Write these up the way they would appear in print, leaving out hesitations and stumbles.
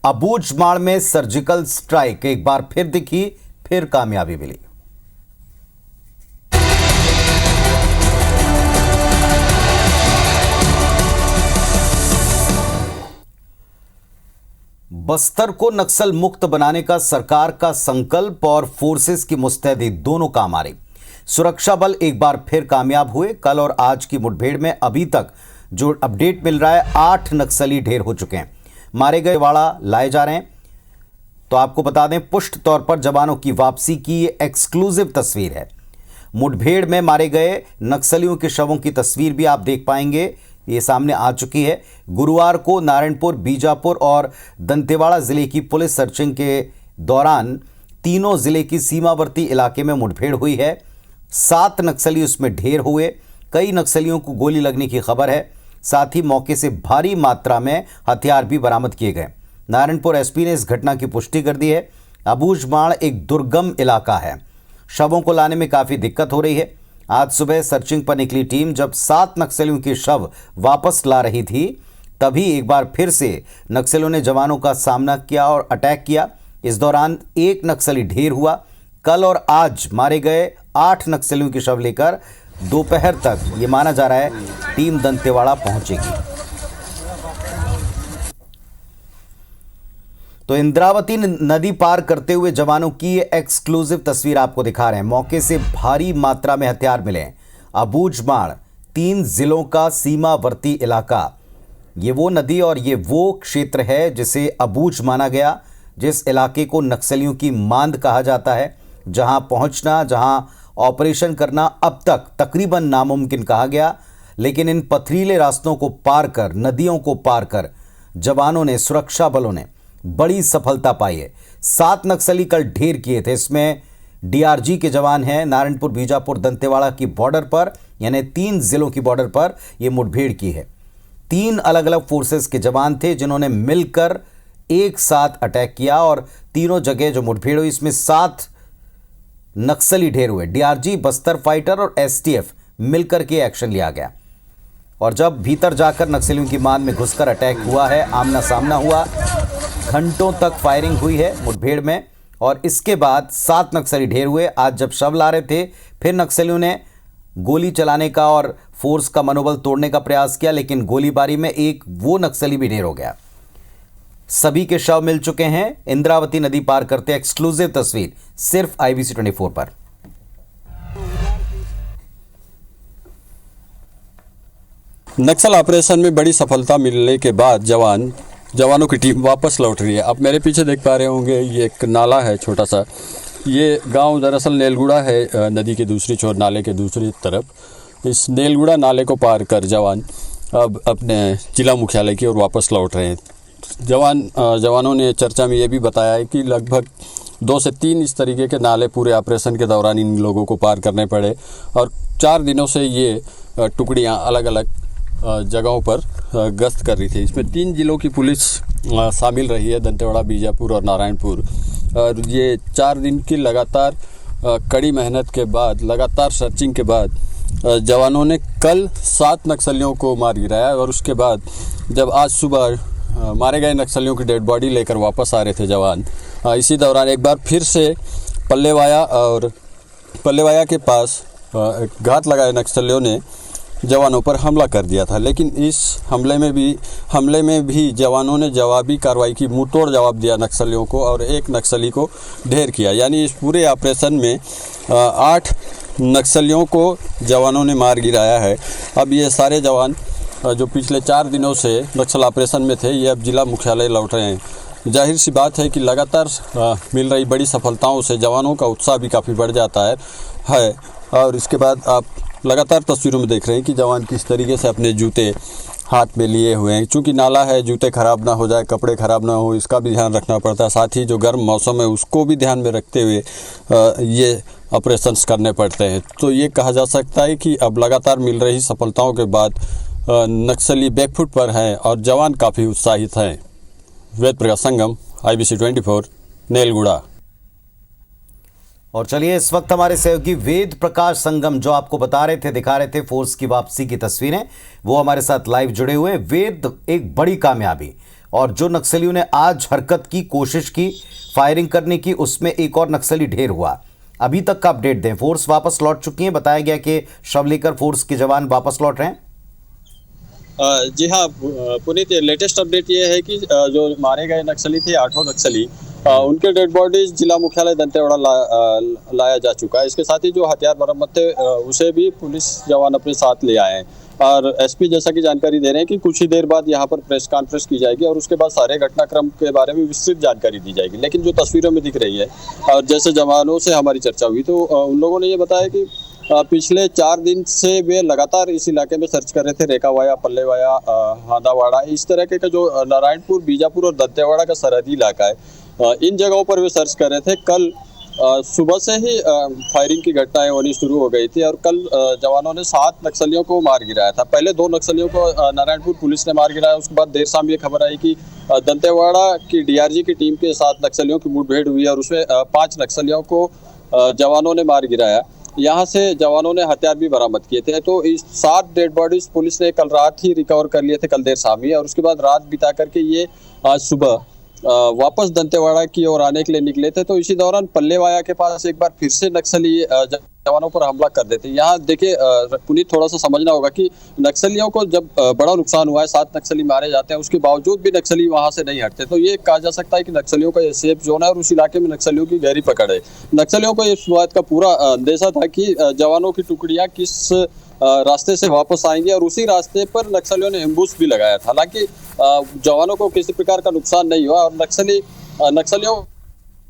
अबूझमाड़ में surgical strike एक बार फिर दिखी, फिर कामयाबी मिली। बस्तर को नक्सल मुक्त बनाने का सरकार का संकल्प और फोर्सेस की मुस्तैदी दोनों काम आ रही। सुरक्षा बल एक बार फिर कामयाब हुए। कल और आज की मुठभेड़ में अभी तक जो अपडेट मिल रहा है 8 नक्सली ढेर हो चुके हैं, मारे गए वाड़ा लाए जा रहे हैं। तो आपको बता दें, पुष्ट तौर पर जवानों की वापसी की ये एक्सक्लूसिव तस्वीर है। मुठभेड़ में मारे गए नक्सलियों के शवों की तस्वीर भी आप देख पाएंगे, ये सामने आ चुकी है। गुरुवार को नारायणपुर, बीजापुर और दंतेवाड़ा जिले की पुलिस सर्चिंग के दौरान तीनों जिले की सीमावर्ती इलाके में मुठभेड़ हुई है। 7 नक्सली उसमें ढेर हुए। कई नक्सलियों को गोली लगने की खबर है। साथ ही मौके से भारी मात्रा में हथियार भी बरामद किए गए। नारायणपुर एसपी ने इस घटना की पुष्टि कर दी है। अबूझमाड़ एक दुर्गम इलाका है, शवों को लाने में काफ़ी दिक्कत हो रही है। आज सुबह सर्चिंग पर निकली टीम जब 7 नक्सलियों के शव वापस ला रही थी, तभी एक बार फिर से नक्सलियों ने जवानों का सामना किया और अटैक किया। इस दौरान एक नक्सली ढेर हुआ। कल और आज मारे गए 8 नक्सलियों के शव लेकर दोपहर तक ये माना जा रहा है टीम दंतेवाड़ा पहुंचेगी। तो इंद्रावती नदी पार करते हुए जवानों की ये एक्सक्लूसिव तस्वीर आपको दिखा रहे हैं। मौके से भारी मात्रा में हथियार मिले हैं। अबूझमाड़ 3 जिलों का सीमावर्ती इलाका, ये वो नदी और ये वो क्षेत्र है जिसे अबूझ माना गया, जिस इलाके को नक्सलियों की मांद कहा जाता है, जहां पहुंचना, जहां ऑपरेशन करना अब तक तकरीबन नामुमकिन कहा गया। लेकिन इन पथरीले रास्तों को पार कर, नदियों को पार कर जवानों ने, सुरक्षा बलों ने बड़ी सफलता पाई है। 7 नक्सली कल ढेर किए थे। इसमें डीआरजी के जवान हैं। नारायणपुर, बीजापुर, दंतेवाड़ा की बॉर्डर पर, यानी 3 जिलों की बॉर्डर पर यह मुठभेड़ की है। 3 अलग अलग फोर्सेस के जवान थे जिन्होंने मिलकर एक साथ अटैक किया और तीनों जगह जो मुठभेड़ हुई इसमें 7 नक्सली ढेर हुए। डीआरजी, बस्तर फाइटर और एसटीएफ मिलकर के एक्शन लिया गया। और जब भीतर जाकर नक्सलियों की मांद में घुसकर अटैक हुआ है, आमना सामना हुआ, घंटों तक फायरिंग हुई है मुठभेड़ में। और इसके बाद 7 नक्सली ढेर हुए। आज जब शव ला रहे थे, फिर नक्सलियों ने गोली चलाने का और फोर्स का मनोबल तोड़ने का प्रयास किया, लेकिन गोलीबारी में एक वो नक्सली भी ढेर हो गया। सभी के शव मिल चुके हैं। इंद्रावती नदी पार करते एक्सक्लूसिव तस्वीर सिर्फ IBC 24 पर। नक्सल ऑपरेशन में बड़ी सफलता मिलने के बाद जवानों की टीम वापस लौट रही है। आप मेरे पीछे देख पा रहे होंगे, ये एक नाला है छोटा सा। ये गांव दरअसल नेलगुड़ा है, नदी के दूसरी छोर, नाले के दूसरी तरफ। इस नेलगुड़ा नाले को पार कर जवान अब अपने जिला मुख्यालय की ओर वापस लौट रहे हैं। जवानों ने चर्चा में ये भी बताया है कि लगभग 2 से 3 इस तरीके के नाले पूरे ऑपरेशन के दौरान इन लोगों को पार करने पड़े और 4 दिनों से ये टुकड़ियाँ अलग अलग जगहों पर गश्त कर रही थी। इसमें 3 जिलों की पुलिस शामिल रही है, दंतेवाड़ा, बीजापुर और नारायणपुर। और ये 4 दिन की लगातार कड़ी मेहनत के बाद, लगातार सर्चिंग के बाद जवानों ने कल 7 नक्सलियों को मार गिराया। और उसके बाद जब आज सुबह मारे गए नक्सलियों की डेड बॉडी लेकर वापस आ रहे थे जवान, इसी दौरान एक बार फिर से पल्लेवाया के पास घात लगाए नक्सलियों ने जवानों पर हमला कर दिया था। लेकिन इस हमले में भी जवानों ने जवाबी कार्रवाई की, मुंहतोड़ जवाब दिया नक्सलियों को और एक नक्सली को ढेर किया। यानी इस पूरे ऑपरेशन में 8 नक्सलियों को जवानों ने मार गिराया है। अब ये सारे जवान जो पिछले 4 दिनों से नक्सल ऑपरेशन में थे, ये अब जिला मुख्यालय लौट रहे हैं। जाहिर सी बात है कि लगातार मिल रही बड़ी सफलताओं से जवानों का उत्साह भी काफ़ी बढ़ जाता है। और इसके बाद आप लगातार तस्वीरों में देख रहे हैं कि जवान किस तरीके से अपने जूते हाथ में लिए हुए हैं। चूँकि नाला है, जूते ख़राब ना हो जाए, कपड़े ख़राब ना हो, इसका भी ध्यान रखना पड़ता है। साथ ही जो गर्म मौसम है उसको भी ध्यान में रखते हुए ये ऑपरेशंस करने पड़ते हैं। तो ये कहा जा सकता है कि अब लगातार मिल रही सफलताओं के बाद नक्सली बैकफुट पर हैं और जवान काफ़ी उत्साहित हैं। वेद प्रकाश संगम, IBC 24, नेलगुड़ा। और चलिए, इस वक्त हमारे सहयोगी वेद प्रकाश संगम जो आपको बता रहे थे, दिखा रहे थे फोर्स की वापसी की तस्वीरें, वो हमारे साथ लाइव जुड़े हुए। वेद, एक बड़ी कामयाबी, और जो नक्सलियों ने आज हरकत की कोशिश की, फायरिंग करने की, उसमें एक और नक्सली ढेर हुआ। अभी तक का अपडेट दें। फोर्स वापस लौट चुकी है, बताया गया कि शव लेकर फोर्स के जवान वापस लौट रहे हैं। जी हाँ पुनीत, लेटेस्ट अपडेट ये है कि जो मारे गए नक्सली थे 8 नक्सली, उनके डेड बॉडीज जिला मुख्यालय दंतेवाड़ा लाया जा चुका है। इसके साथ ही जो हथियार बरामद थे उसे भी पुलिस जवान अपने साथ ले आए हैं। और एसपी जैसा कि जानकारी दे रहे हैं कि कुछ ही देर बाद यहाँ पर प्रेस कॉन्फ्रेंस की जाएगी और उसके बाद सारे घटनाक्रम के बारे में विस्तृत जानकारी दी जाएगी। लेकिन जो तस्वीरों में दिख रही है और जैसे जवानों से हमारी चर्चा हुई तो उन लोगों ने ये बताया कि पिछले 4 दिन से वे लगातार इस इलाके में सर्च कर रहे थे। रेकावाया, पल्लेवाया, हांदावाड़ा, इस तरह के जो नारायणपुर, बीजापुर और दंतेवाड़ा का सरहदी इलाका है, इन जगहों पर वे सर्च कर रहे थे। कल सुबह से ही फायरिंग की घटनाएं होनी शुरू हो गई थी और कल जवानों ने 7 नक्सलियों को मार गिराया था। पहले 2 नक्सलियों को नारायणपुर पुलिस ने मार गिराया। उसके बाद देर शाम ये खबर आई कि दंतेवाड़ा की डीआरजी की टीम के 7 नक्सलियों की मुठभेड़ हुई और उसमें 5 नक्सलियों को जवानों ने मार गिराया। यहाँ से जवानों ने हथियार भी बरामद किए थे। तो इस 7 डेड बॉडीज पुलिस ने कल रात ही रिकवर कर लिए थे, कल देर शाम ही। और उसके बाद रात बिता करके ये आज सुबह वापस दंतेवाड़ा की ओर आने के लिए निकले थे। तो इसी दौरान पल्लेवाया के पास एक बार फिर से नक्सली जवानों पर हमला कर देते। यहाँ देखिए पुनीत, थोड़ा सा समझना होगा कि नक्सलियों को जब बड़ा नुकसान हुआ है, 7 नक्सली मारे जाते हैं, उसके बावजूद भी नक्सली वहां से नहीं हटते। तो ये कहा जा सकता है कि नक्सलियों का ये सेफ जोन है और उस इलाके में नक्सलियों की गहरी पकड़ है। नक्सलियों को इस बात का पूरा अंदेशा था कि जवानों की टुकड़ियां किस रास्ते से वापस आएंगे और उसी रास्ते पर नक्सलियों ने एम्बुश भी लगाया था। हालांकि जवानों को किसी प्रकार का नुकसान नहीं हुआ और नक्सलियों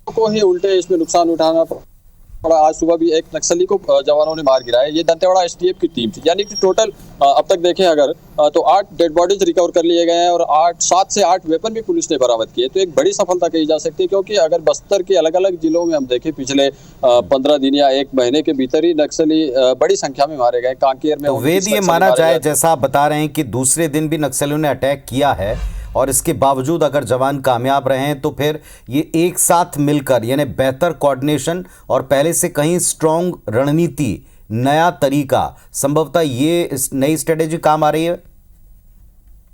को ही उल्टे इसमें नुकसान उठाना पड़ा। आज सुबह भी एक नक्सली को जवानों ने मार गिराया। ये दंतेवाड़ा एसटीएफ की टीम थी। यानी कि टोटल अब तक देखें अगर तो 8 डेड बॉडीज रिकवर कर लिए गए हैं और 7 से 8 वेपन भी पुलिस ने बरामद किए। तो एक बड़ी सफलता कही जा सकती है, क्योंकि अगर बस्तर के अलग अलग जिलों में हम देखें पिछले 15 दिन या 1 महीने के भीतर ही नक्सली बड़ी संख्या में मारे गए। कांकेर में तो वेद ये माना जाए, जैसा आप बता रहे हैं कि दूसरे दिन भी नक्सलियों ने अटैक किया है और इसके बावजूद अगर जवान कामयाब रहे हैं तो फिर ये एक साथ मिलकर, यानी बेहतर कोऑर्डिनेशन और पहले से कहीं स्ट्रॉन्ग रणनीति, नया तरीका, संभवतः ये इस नई स्ट्रेटेजी काम आ रही है।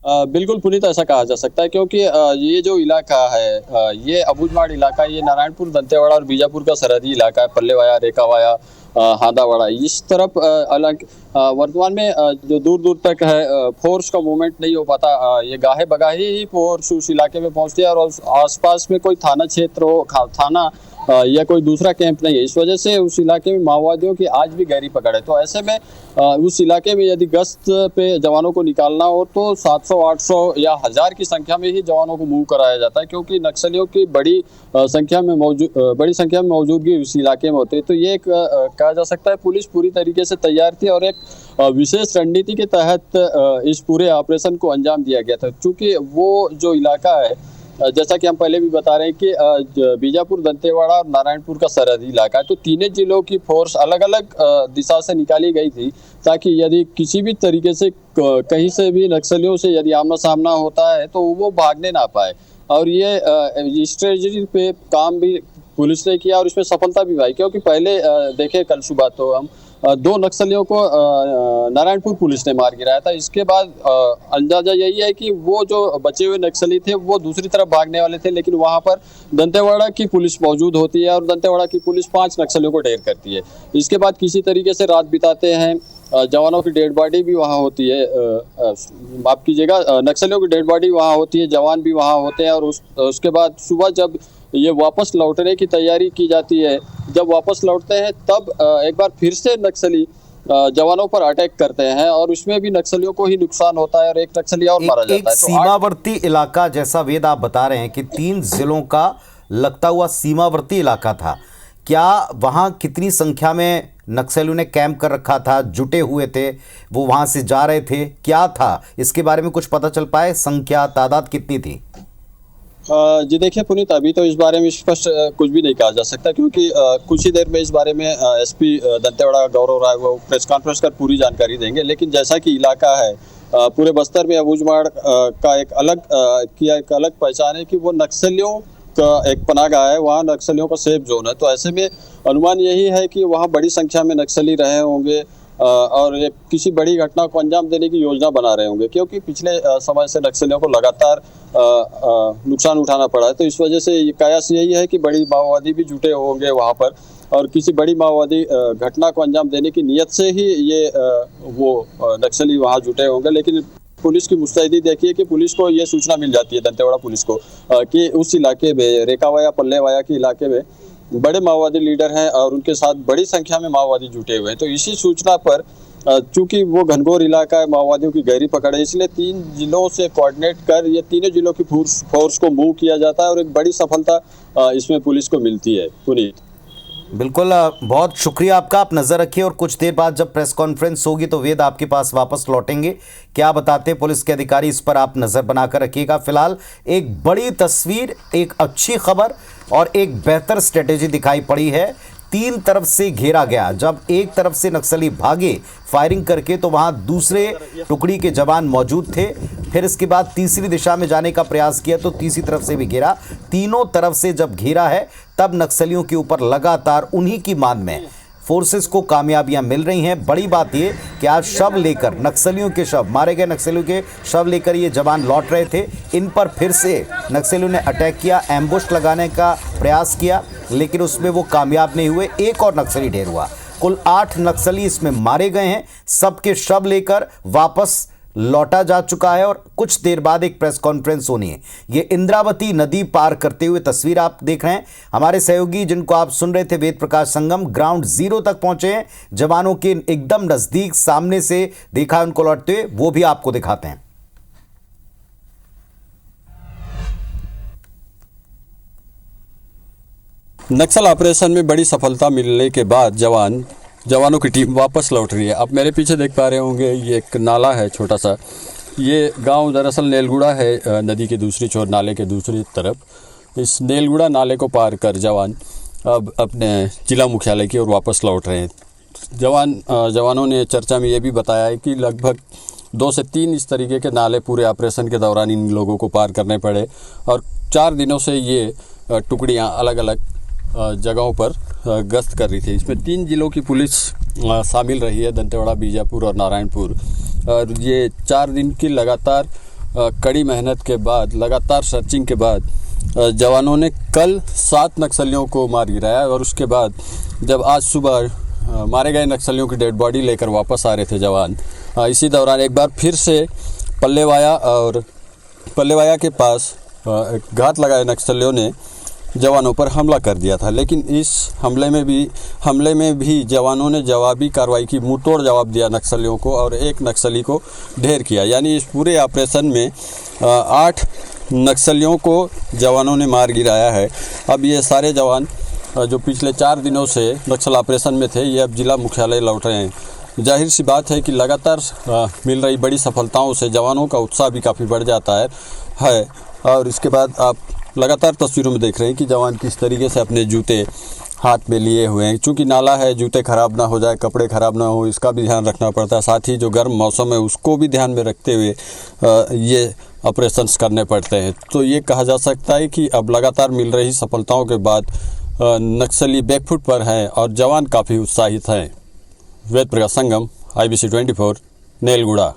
बिल्कुल पुनीत, ऐसा कहा जा सकता है, क्योंकि ये जो इलाका है ये अबूझमाड़ इलाका, ये नारायणपुर, दंतेवाड़ा और बीजापुर का सरहदी इलाका है। पल्लेवाया, रेकावाया, हांदावाड़ा, इस तरफ अलग वर्तमान में जो दूर दूर तक है फोर्स का मूवमेंट नहीं हो पाता। ये गाहे बगाही ही फोर्स उस इलाके में पहुंचती है और आसपास में कोई थाना क्षेत्र हो, थाना या कोई दूसरा कैंप नहीं है। इस वजह से उस इलाके में माओवादियों की आज भी गहरी पकड़ है। तो ऐसे में उस इलाके में यदि गश्त पे जवानों को निकालना हो तो 700, 800 या 1000 की संख्या में ही जवानों को मूव कराया जाता है, क्योंकि नक्सलियों की बड़ी संख्या में मौजूदगी उस इलाके में होती है। तो ये कहा जा सकता है पुलिस पूरी तरीके से तैयार थी और एक विशेष रणनीति के तहत इस पूरे ऑपरेशन को अंजाम दिया गया था। क्योंकि वो जो इलाका है, जैसा कि हम पहले भी बता रहे हैं कि बीजापुर, दंतेवाड़ा और नारायणपुर का सरहदी इलाका है। तो तीनों जिलों की फोर्स अलग अलग दिशा से निकाली गई थी, ताकि यदि किसी भी तरीके से कहीं से भी नक्सलियों से यदि आमना सामना होता है तो वो भागने ना पाए। और ये स्ट्रेटजी पे काम भी पुलिस ने किया और इसमें सफलता भी पाई, क्योंकि पहले देखे कल सुबह तो हम 2 नक्सलियों को नारायणपुर पुलिस ने मार गिराया था। इसके बाद अंदाजा यही है कि वो जो बचे हुए नक्सली थे वो दूसरी तरफ भागने वाले थे, लेकिन वहां पर दंतेवाड़ा की पुलिस मौजूद होती है और दंतेवाड़ा की पुलिस 5 नक्सलियों को ढेर करती है। इसके बाद किसी तरीके से रात बिताते हैं। जवानों की डेड बॉडी भी वहाँ होती है, माफ कीजिएगा, नक्सलियों की डेड बॉडी वहाँ होती है, जवान भी वहाँ होते हैं। और उसके बाद सुबह जब ये वापस लौटने की तैयारी की जाती है, जब वापस लौटते हैं तब एक बार फिर से नक्सली जवानों पर अटैक करते हैं और उसमें भी नक्सलियों को ही नुकसान होता है और एक नक्सली और मारा जाता है। एक सीमावर्ती इलाका, जैसा वेद आप बता रहे हैं कि 3 जिलों का लगता हुआ सीमावर्ती इलाका था, क्या वहां कितनी संख्या में नक्सलियों ने कैंप कर रखा था, जुटे हुए थे, वो वहां से जा रहे थे, क्या था, इसके बारे में कुछ पता चल पाए? संख्या, तादाद कितनी थी? जी देखिए पुनीत, अभी तो इस बारे में स्पष्ट कुछ भी नहीं कहा जा सकता, क्योंकि कुछ ही देर में इस बारे में एसपी दंतेवाड़ा गौरव राय वो प्रेस कॉन्फ्रेंस कर पूरी जानकारी देंगे। लेकिन जैसा कि इलाका है पूरे बस्तर में अबूझमाड़ का एक अलग पहचान है कि वो नक्सलियों का एक पनाहगाह है, वहाँ नक्सलियों का सेफ जोन है। तो ऐसे में अनुमान यही है कि वहाँ बड़ी संख्या में नक्सली रहे होंगे और एक किसी बड़ी घटना को अंजाम देने की योजना बना रहे होंगे, क्योंकि पिछले समय से नक्सलियों को लगातार नुकसान उठाना पड़ा है। तो इस वजह से कयास यही है कि बड़ी माओवादी भी जुटे होंगे वहाँ पर, और किसी बड़ी माओवादी घटना को अंजाम देने की नीयत से ही ये वो नक्सली वहाँ जुटे होंगे। लेकिन पुलिस की मुस्तैदी देखिए कि पुलिस को ये सूचना मिल जाती है, दंतेवाड़ा पुलिस को, कि उस इलाके में रेकावाया पल्लेवाया के इलाके में बड़े माओवादी लीडर हैं और उनके साथ बड़ी संख्या में माओवादी जुटे हुए हैं। तो इसी सूचना पर चूंकि वो घनघोर इलाका है, माओवादियों की गहरी पकड़ है, इसलिए 3 जिलों से कोऑर्डिनेट कर ये तीनों जिलों की फोर्स को मूव किया जाता है और एक बड़ी सफलता इसमें पुलिस को मिलती है। पुनीत, बिल्कुल, बहुत शुक्रिया आपका। आप नज़र रखिए और कुछ देर बाद जब प्रेस कॉन्फ्रेंस होगी तो वेद आपके पास वापस लौटेंगे। क्या बताते हैं पुलिस के अधिकारी, इस पर आप नज़र बनाकर रखिएगा। फिलहाल एक बड़ी तस्वीर, एक अच्छी खबर और एक बेहतर स्ट्रेटेजी दिखाई पड़ी है। 3 तरफ से घेरा गया। जब एक तरफ से नक्सली भागे फायरिंग करके तो वहां दूसरे टुकड़ी के जवान मौजूद थे। फिर इसके बाद तीसरी दिशा में जाने का प्रयास किया तो तीसरी तरफ से भी घेरा। तीनों तरफ से जब घेरा है तब नक्सलियों के ऊपर लगातार उन्हीं की मान में फोर्सेस को कामयाबियां मिल रही हैं। बड़ी बात ये कि आज शव लेकर, नक्सलियों के शव, मारे गए नक्सलियों के शव लेकर ये जवान लौट रहे थे। इन पर फिर से नक्सलियों ने अटैक किया, एम्बुश लगाने का प्रयास किया, लेकिन उसमें वो कामयाब नहीं हुए। एक और नक्सली ढेर हुआ। कुल 8 नक्सली इसमें मारे गए हैं। सबके शव लेकर वापस लौटा जा चुका है और कुछ देर बाद एक प्रेस कॉन्फ्रेंस होनी है। ये इंद्रावती नदी पार करते हुए तस्वीर आप देख रहे हैं। हमारे सहयोगी जिनको आप सुन रहे थे, वेद प्रकाश संगम, ग्राउंड जीरो तक पहुंचे हैं। जवानों के एकदम नजदीक सामने से देखा उनको लौटते हुए, वो भी आपको दिखाते हैं। नक्सल ऑपरेशन में बड़ी सफलता मिलने के बाद जवानों की टीम वापस लौट रही है। आप मेरे पीछे देख पा रहे होंगे, ये एक नाला है छोटा सा। ये गांव दरअसल नेलगुड़ा है, नदी के दूसरी छोर, नाले के दूसरी तरफ। इस नेलगुड़ा नाले को पार कर जवान अब अपने जिला मुख्यालय की ओर वापस लौट रहे हैं। जवानों ने चर्चा में ये भी बताया है कि लगभग 2 से 3 इस तरीके के नाले पूरे ऑपरेशन के दौरान इन लोगों को पार करने पड़े और 4 दिनों से ये टुकड़ियाँ अलग अलग जगहों पर गश्त कर रही थी। इसमें 3 जिलों की पुलिस शामिल रही है, दंतेवाड़ा, बीजापुर और नारायणपुर। और ये 4 दिन की लगातार कड़ी मेहनत के बाद, लगातार सर्चिंग के बाद जवानों ने कल 7 नक्सलियों को मार गिराया और उसके बाद जब आज सुबह मारे गए नक्सलियों की डेड बॉडी लेकर वापस आ रहे थे जवान, इसी दौरान एक बार फिर से पल्लेवाया के पास एक घात लगाए नक्सलियों ने जवानों पर हमला कर दिया था। लेकिन इस हमले में भी जवानों ने जवाबी कार्रवाई की, मुंहतोड़ जवाब दिया नक्सलियों को और एक नक्सली को ढेर किया। यानी इस पूरे ऑपरेशन में 8 नक्सलियों को जवानों ने मार गिराया है। अब ये सारे जवान जो पिछले 4 दिनों से नक्सल ऑपरेशन में थे, ये अब जिला मुख्यालय लौट रहे हैं। जाहिर सी बात है कि लगातार मिल रही बड़ी सफलताओं से जवानों का उत्साह भी काफ़ी बढ़ जाता है। और इसके बाद आप लगातार तस्वीरों में देख रहे हैं कि जवान किस तरीके से अपने जूते हाथ में लिए हुए हैं। चूँकि नाला है, जूते ख़राब ना हो जाए, कपड़े ख़राब ना हो, इसका भी ध्यान रखना पड़ता है। साथ ही जो गर्म मौसम है उसको भी ध्यान में रखते हुए ये ऑपरेशंस करने पड़ते हैं। तो ये कहा जा सकता है कि अब लगातार मिल रही सफलताओं के बाद नक्सली बैकफुट पर हैं और जवान काफ़ी उत्साहित हैं। वेद प्रकाश संगम, IBC 24, नेलगुड़ा।